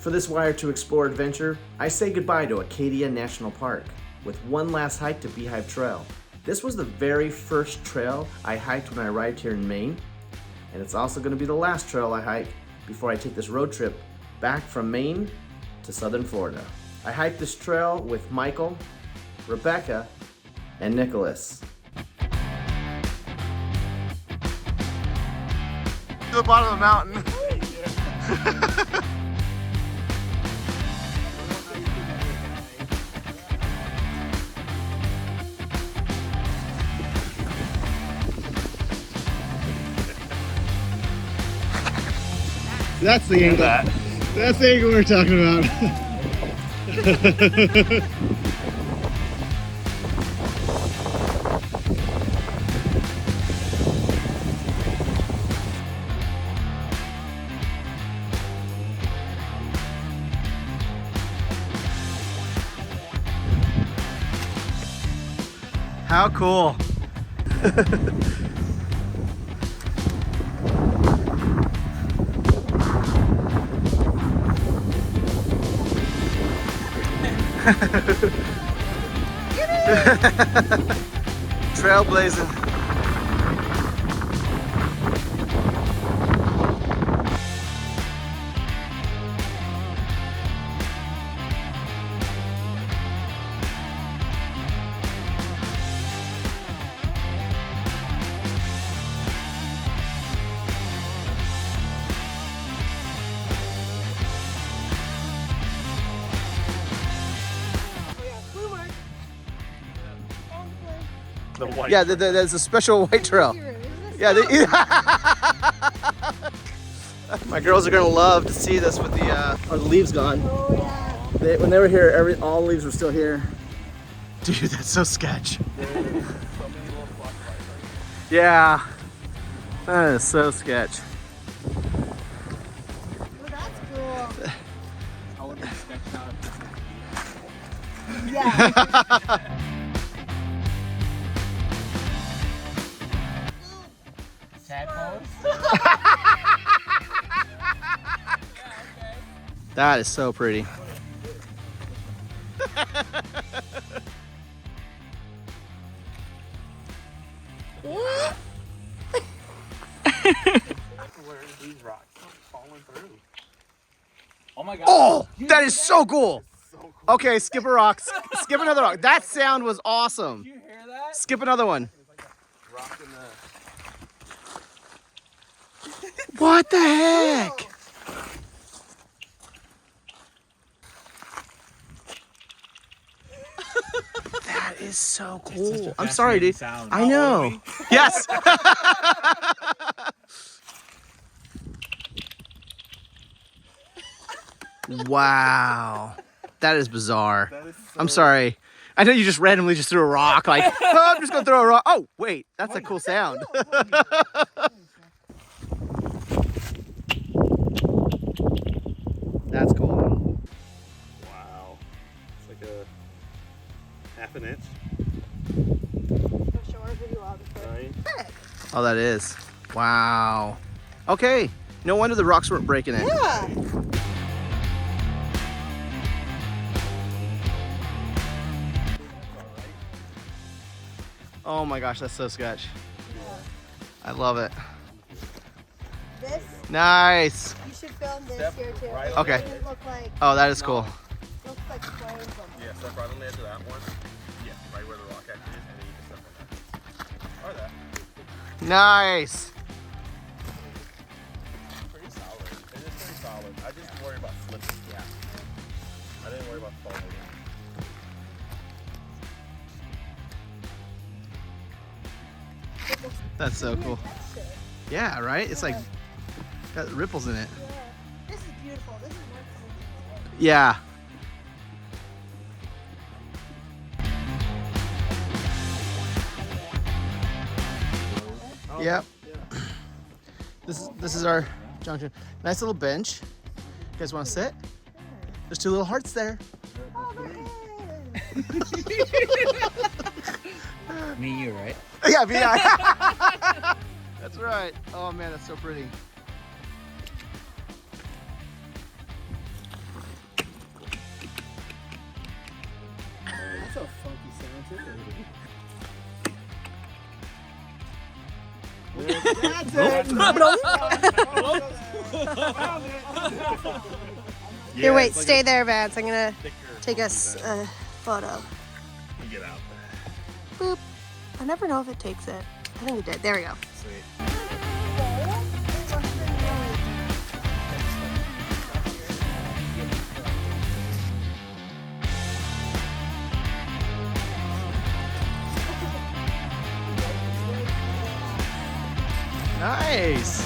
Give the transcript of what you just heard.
For this Wire to Explore adventure, I say goodbye to Acadia National Park, with one last hike to Beehive Trail. This was the very first trail I hiked when I arrived here in Maine, and it's also going to be the last trail I hike before I take this road trip back from Maine to southern Florida. I hiked this trail with Michael, Rebecca, and Nicholas. To the bottom of the mountain. That's the angle. That's the angle we're talking about. How cool. Trailblazing. The white. Yeah, there's a special white trail. Yeah. My girls are gonna love to see this with the leaves gone. Oh yeah. When they were here, all the leaves were still here. Dude, that's so sketch. Yeah, that is so sketch. Well, that's cool. Yeah. That is so pretty. These rocks falling through. Oh my god. Oh, that is so cool. Okay, skip a rock. Skip another rock. That sound was awesome. Did you hear that? Skip another one. Rock in the... What the heck? That is so cool. I'm sorry, dude. Sound. I know. Yes. Wow. That is bizarre. That is so... I'm sorry. I know you just randomly just threw a rock. Like, oh, I'm just going to throw a rock. Oh, wait. That's a cool sound. That's cool. Wow. It's like a half an inch, Show our video of it. right? Oh, that is. Wow. Okay. No wonder the rocks weren't breaking it. Yeah. Oh my gosh, that's so sketch. I love it. This, Nice. you should film this Step here too. right It Okay. doesn't look like, Oh, that is cool. looks like flames on Yeah, step right on the edge of that one. Yeah, right where the rock actually is, and then you can step on that. Or that. Nice. Pretty solid. It is pretty solid. I just worry about slipping. Yeah. I didn't worry about falling. That's so cool. texture. Yeah, right? It's like got ripples in it. Yeah. This is beautiful. This is worth Yeah. Yep. This is our junction. Nice little bench. You guys want to sit? There's two little hearts there. Me and you, right? Yeah, yeah. That's right. Oh man, that's so pretty. Here, wait, stay there, Vance. I'm gonna take us a photo. Get out. Boop. I never know if it takes it. I think it did. There we go. Sweet. Nice.